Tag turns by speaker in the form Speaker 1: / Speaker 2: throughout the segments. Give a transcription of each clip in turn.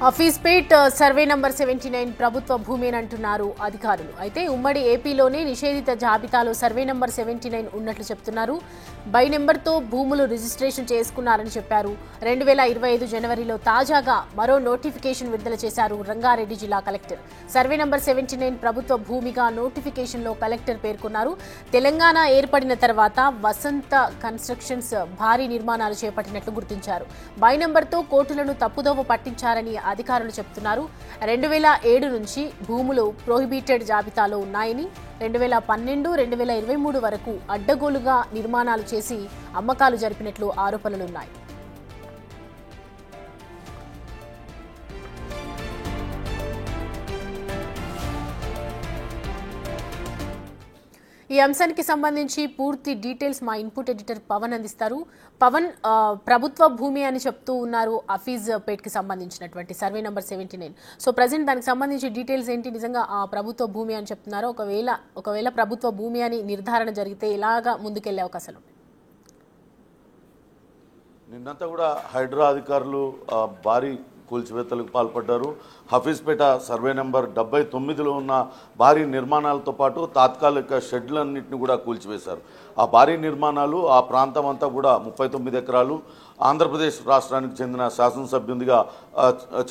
Speaker 1: Hafeezpet survey number 79 ప్రభుత్వ భూమి అని అంటున్నారు అధికారులు. అయితే ఉమ్మడి ఏపీలోనే నిషేధిత జాబితాలో సర్వే నంబర్ 79 ఉన్నట్లు చెప్తున్నారు. బై నెంబర్తో భూములు రిజిస్ట్రేషన్ చేసుకున్నారని చెప్పారు. 2025 జనవరిలో తాజాగా మరో నోటిఫికేషన్ విడుదల చేశారు రంగారెడ్డి జిల్లా కలెక్టర్. సర్వే నంబర్ 79 ప్రభుత్వ భూమిగా నోటిఫికేషన్లో కలెక్టర్ పేర్కొన్నారు. తెలంగాణ ఏర్పడిన తర్వాత వసంత కన్స్ట్రక్షన్స్ భారీ నిర్మాణాలు చేపట్టినట్లు గుర్తించారు. బై నెంబర్తో కోర్టులను తప్పుదోవ పట్టించారని అధికారులు చెప్తున్నారు. 2007 నుంచి భూములు ప్రోహిబిటెడ్ జాబితాలో ఉన్నాయని, 2012, 2023 వరకు అడ్డగోలుగా నిర్మాణాలు చేసి అమ్మకాలు జరిపినట్లు ఆరోపణలున్నాయి. ఈ అంశానికి సంబంధించి పూర్తి డీటెయిల్స్ మా ఇన్పుట్ ఎడిటర్ పవన్ అందిస్తారు. పవన్, ప్రభుత్వ భూమి అని చెప్తూ ఉన్నారు హఫీజ్పేట్ కి సంబంధించినటువంటి సర్వే నంబర్ 79. సో ప్రజెంట్ దానికి సంబంధించి డీటెయిల్స్ ఏంటి? నిజంగా ఆ ప్రభుత్వ భూమి అని చెప్తున్నారు. ఒకవేళ ప్రభుత్వ భూమి అని నిర్ధారణ జరిగితే ఎలాగా ముందుకెళ్లే అవకాశాలు?
Speaker 2: నిన్నంతా కూడా హైడ్రా అధికారులు భారీ కూల్చివేతలకు పాల్పడ్డారు. హఫీజ్పేట సర్వే నెంబర్ 79లో ఉన్న భారీ నిర్మాణాలతో పాటు తాత్కాలిక షెడ్లన్నింటినీ కూడా కూల్చివేశారు. ఆ భారీ నిర్మాణాలు ఆ ప్రాంతం అంతా కూడా 39 ఎకరాలు ఆంధ్రప్రదేశ్ రాష్ట్రానికి చెందిన శాసనసభ్యునిగా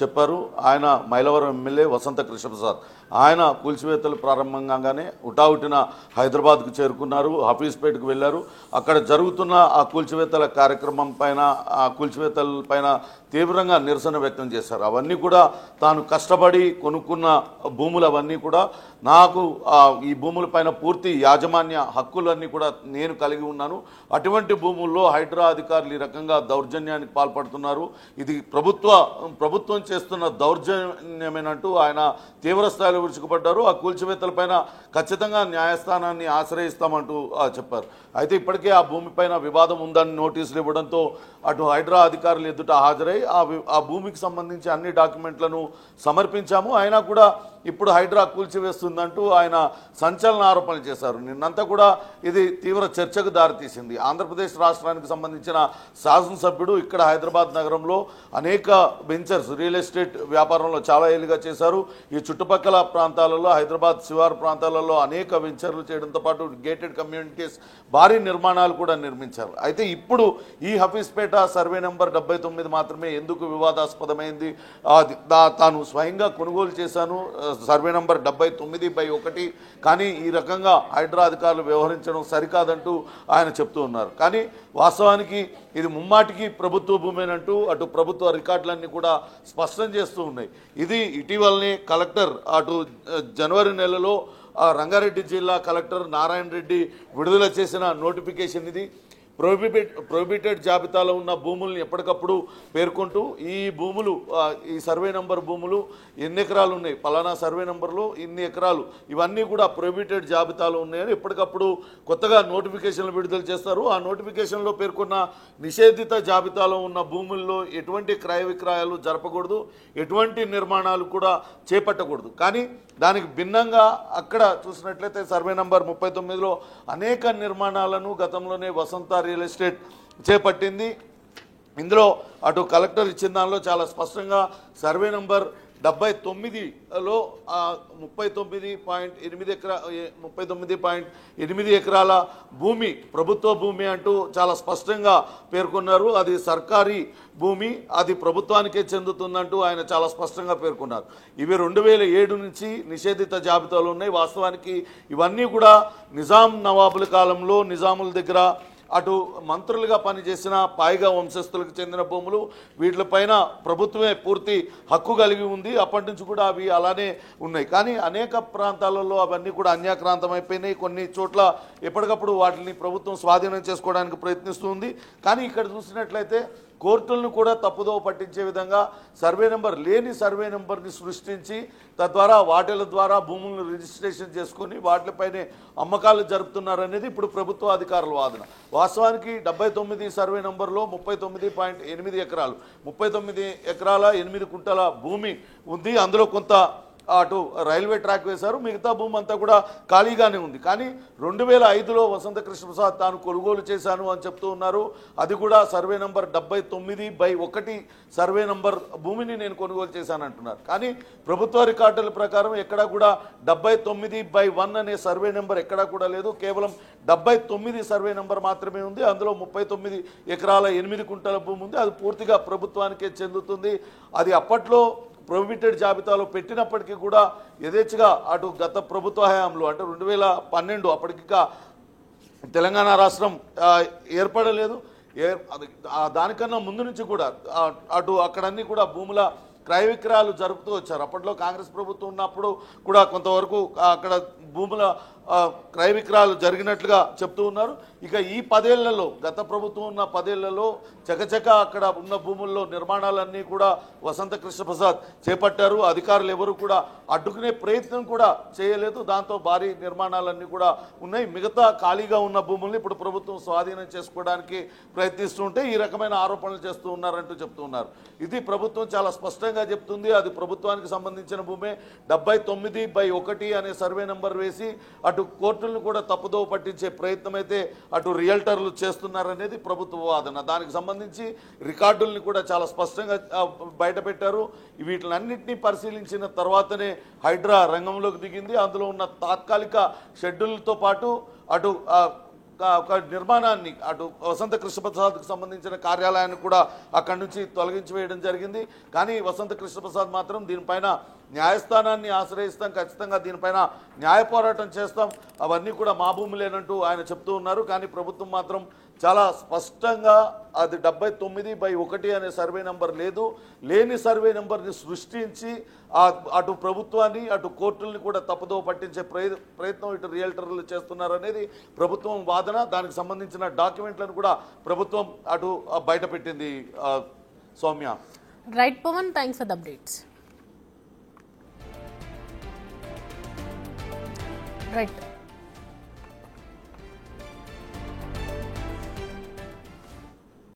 Speaker 2: చెప్పారు. ఆయన మైలవరం ఎమ్మెల్యే వసంత కృష్ణప్రసాద్. ఆయన కూల్చివేతలు ప్రారంభంగానే హుటాహుటిన హైదరాబాద్కు చేరుకున్నారు. హఫీజ్పేట్కు వెళ్ళారు. అక్కడ జరుగుతున్న ఆ కూల్చివేతల కార్యక్రమం పైన, ఆ కూల్చివేతల పైన తీవ్రంగా నిరసన వ్యక్తం చేశారు. అవన్నీ కూడా తాను కష్టపడి కొనుక్కున్న భూములు, అవన్నీ కూడా నాకు ఈ భూముల పైన పూర్తి యాజమాన్య హక్కులన్నీ కూడా నేను కలిగి ఉన్నాను. అటువంటి భూముల్లో హైడ్రా అధికారులు ఈ రకంగా దౌర్జన్యానికి పాల్పడుతున్నారు. ఇది ప్రభుత్వం చేస్తున్న దౌర్జన్యమేనంటూ ఆయన తీవ్ర స్థాయిలో విరుచుకుపడ్డారు. ఆ కూల్చివేతలపైన ఖచ్చితంగా న్యాయస్థానాన్ని ఆశ్రయిస్తామంటూ చెప్పారు. అయితే ఇప్పటికే ఆ భూమిపైన వివాదం ఉందని నోటీసులు ఇవ్వడంతో అటు హైడ్రా అధికారులు ఎదుట హాజరై ఆ భూమికి సంబంధించి అన్ని డాక్యుమెంట్లను సమర్పించాము. అయినా కూడా ఇప్పుడు హైడ్రా కూల్చివేస్తుందంటూ ఆయన సంచలన ఆరోపణలు చేశారు. నిన్నంతా కూడా ఇది తీవ్ర చర్చకు దారితీసింది. ఆంధ్రప్రదేశ్ రాష్ట్రానికి సంబంధించిన శాసనసభ్యుడు ఇక్కడ హైదరాబాద్ నగరంలో అనేక వెంచర్స్, రియల్ ఎస్టేట్ వ్యాపారంలో చాలా ఏళ్ళుగా చేశారు. ఈ చుట్టుపక్కల ప్రాంతాలలో, హైదరాబాద్ శివారు ప్రాంతాలలో అనేక వెంచర్లు చేయడంతో పాటు గేటెడ్ కమ్యూనిటీస్, భారీ నిర్మాణాలు కూడా నిర్మించారు. అయితే ఇప్పుడు ఈ హఫీజ్పేట సర్వే నెంబర్ 79 మాత్రమే ఎందుకు వివాదాస్పదమైంది? తాను స్వయంగా కొనుగోలు చేశాను సర్వే నంబర్ 79/1, కానీ ఈ రకంగా హైడ్రా అధికారులు వ్యవహరించడం సరికాదంటూ ఆయన చెప్తూ ఉన్నారు. కానీ వాస్తవానికి ఇది ముమ్మాటికి ప్రభుత్వ భూమేనంటూ అటు ప్రభుత్వ రికార్డులన్నీ కూడా స్పష్టం చేస్తూ ఉన్నాయి. ఇది ఇటీవలనే కలెక్టర్ అటు జనవరి నెలలో రంగారెడ్డి జిల్లా కలెక్టర్ నారాయణ రెడ్డి విడుదల చేసిన నోటిఫికేషన్ ఇది. ప్రొహిబిటెడ్ జాబితాలో ఉన్న భూముల్ని ఎప్పటికప్పుడు పేర్కొంటూ ఈ భూములు, ఈ సర్వే నంబర్ భూములు ఎన్ని ఎకరాలు ఉన్నాయి, పలానా సర్వే నంబర్లో ఇన్ని ఎకరాలు, ఇవన్నీ కూడా ప్రొహిబిటెడ్ జాబితాలో ఉన్నాయని ఎప్పటికప్పుడు కొత్తగా నోటిఫికేషన్లు విడుదల చేస్తారు. ఆ నోటిఫికేషన్లో పేర్కొన్న నిషేధిత జాబితాలో ఉన్న భూముల్లో ఎటువంటి క్రయ విక్రయాలు జరపకూడదు, ఎటువంటి నిర్మాణాలు కూడా చేపట్టకూడదు. కానీ దానికి భిన్నంగా అక్కడ చూసినట్లయితే సర్వే నంబర్ 39లో అనేక నిర్మాణాలను గతంలోనే వసంత రియల్ ఎస్టేట్ చేపట్టింది. ఇందులో అటు కలెక్టర్ ఇచ్చిన దానిలో చాలా స్పష్టంగా సర్వే నంబర్ 79లో 39.8 ఎకరాల భూమి ప్రభుత్వ భూమి అంటూ చాలా స్పష్టంగా పేర్కొన్నారు. అది సర్కారీ భూమి, అది ప్రభుత్వానికే చెందుతుందంటూ ఆయన చాలా స్పష్టంగా పేర్కొన్నారు. ఇవి 2007 నుంచి నిషేధిత జాబితాలో ఉన్నాయి. వాస్తవానికి ఇవన్నీ కూడా నిజాం నవాబుల కాలంలో నిజాముల దగ్గర అటు మంత్రులుగా పనిచేసిన పాయిగా వంశస్థులకు చెందిన భూములు. వీటిపైన ప్రభుత్వమే పూర్తి హక్కు కలిగి ఉంది. అప్పటి నుంచి కూడా అవి అలానే ఉన్నాయి. కానీ అనేక ప్రాంతాలలో అవన్నీ కూడా అన్యాక్రాంతం అయిపోయినాయి. కొన్ని చోట్ల ఎప్పటికప్పుడు వాటిని ప్రభుత్వం స్వాధీనం చేసుకోవడానికి ప్రయత్నిస్తుంది. కానీ ఇక్కడ చూసినట్లయితే కోర్టులను కూడా తప్పుదోవ పట్టించే విధంగా సర్వే నెంబర్ లేని సర్వే నెంబర్ని సృష్టించి తద్వారా వాటిల ద్వారా భూములను రిజిస్ట్రేషన్ చేసుకుని వాటిపైనే అమ్మకాలు జరుపుతున్నారనేది ఇప్పుడు ప్రభుత్వ అధికారుల వాదన. వాస్తవానికి 79 సర్వే నంబర్లో 39.8 ఎకరాలు, 39 ఎకరాల 8 కుంటల భూమి ఉంది. అందులో కొంత అటు రైల్వే ట్రాక్ వేశారు, మిగతా భూమి అంతా కూడా ఖాళీగానే ఉంది. కానీ 2005లో వసంత కృష్ణప్రసాద్ తాను కొనుగోలు చేశాను అని చెప్తూ ఉన్నారు. అది కూడా సర్వే నంబర్ 79/1 సర్వే నంబర్ భూమిని నేను కొనుగోలు చేశాను అంటున్నారు. కానీ ప్రభుత్వ రికార్డుల ప్రకారం ఎక్కడా కూడా 79/1 అనే సర్వే నెంబర్ ఎక్కడా కూడా లేదు. కేవలం 79 సర్వే నెంబర్ మాత్రమే ఉంది. అందులో 39 ఎకరాల 8 కుంటల భూమి ఉంది. అది పూర్తిగా ప్రభుత్వానికే చెందుతుంది. అది అప్పట్లో ప్రొహిబిటెడ్ జాబితాలో పెట్టినప్పటికీ కూడా యథేచ్ఛగా అటు గత ప్రభుత్వ హయాంలో అంటే 2012 అప్పటికిగా తెలంగాణ రాష్ట్రం ఏర్పడలేదు. దానికన్నా ముందు నుంచి కూడా అటు అక్కడన్నీ కూడా భూముల క్రయ విక్రయాలు జరుపుతూ వచ్చారు. అప్పట్లో కాంగ్రెస్ ప్రభుత్వం ఉన్నప్పుడు కూడా కొంతవరకు అక్కడ భూముల క్రయ విక్రయాలు జరిగినట్లుగా చెప్తూ ఉన్నారు. ఇక ఈ 10 ఏళ్లలో గత ప్రభుత్వం ఉన్న 10 ఏళ్లలో చకచక అక్కడ ఉన్న భూముల్లో నిర్మాణాలన్నీ కూడా వసంత కృష్ణప్రసాద్ చేపట్టారు. అధికారులు ఎవరు కూడా అడ్డుకునే ప్రయత్నం కూడా చేయలేదు. దాంతో భారీ నిర్మాణాలన్నీ కూడా ఉన్నాయి. మిగతా ఖాళీగా ఉన్న భూముల్ని ఇప్పుడు ప్రభుత్వం స్వాధీనం చేసుకోవడానికి ప్రయత్నిస్తుంటే ఈ రకమైన ఆరోపణలు చేస్తూ ఉన్నారంటూ చెప్తూ ఉన్నారు. ఇది ప్రభుత్వం చాలా స్పష్టంగా చెప్తుంది. అది ప్రభుత్వానికి సంబంధించిన భూమే. 79/1 అనే సర్వే నెంబర్ వేసి అటు కోర్టులను కూడా తప్పుదోవ పట్టించే ప్రయత్నం అయితే అటు రియల్టర్లు చేస్తున్నారనేది ప్రభుత్వ వాదన. దానికి సంబంధించి రికార్డుల్ని కూడా చాలా స్పష్టంగా బయటపెట్టారు. వీటిలన్నింటినీ పరిశీలించిన తర్వాతనే హైడ్రా రంగంలోకి దిగింది. అందులో ఉన్న తాత్కాలిక షెడ్యూల్తో పాటు అటు ఒక నిర్మాణాన్ని అటు వసంత కృష్ణప్రసాద్కు సంబంధించిన కార్యాలయాన్ని కూడా అక్కడి నుంచి తొలగించి వేయడం జరిగింది. కానీ వసంత కృష్ణప్రసాద్ మాత్రం దీనిపైన న్యాయస్థానాన్ని ఆశ్రయిస్తాం, ఖచ్చితంగా దీనిపైన న్యాయ పోరాటం చేస్తాం, అవన్నీ కూడా మా భూములేనంటూ ఆయన చెప్తూ ఉన్నారు. కానీ ప్రభుత్వం మాత్రం చాలా స్పష్టంగా అది 79/1 అనే సర్వే నెంబర్ లేదు, లేని సర్వే నెంబర్ని సృష్టించి అటు ప్రభుత్వాన్ని అటు కోర్టుల్ని కూడా తప్పుదోవ పట్టించే ప్రయత్నం ఇటు రియల్టర్లు చేస్తున్నారనేది ప్రభుత్వం వాదన. దానికి సంబంధించిన డాక్యుమెంట్లను కూడా ప్రభుత్వం అటు బయటపెట్టింది. Soumya.
Speaker 1: Right Pavan, thanks for the అప్డేట్స్. రైట్.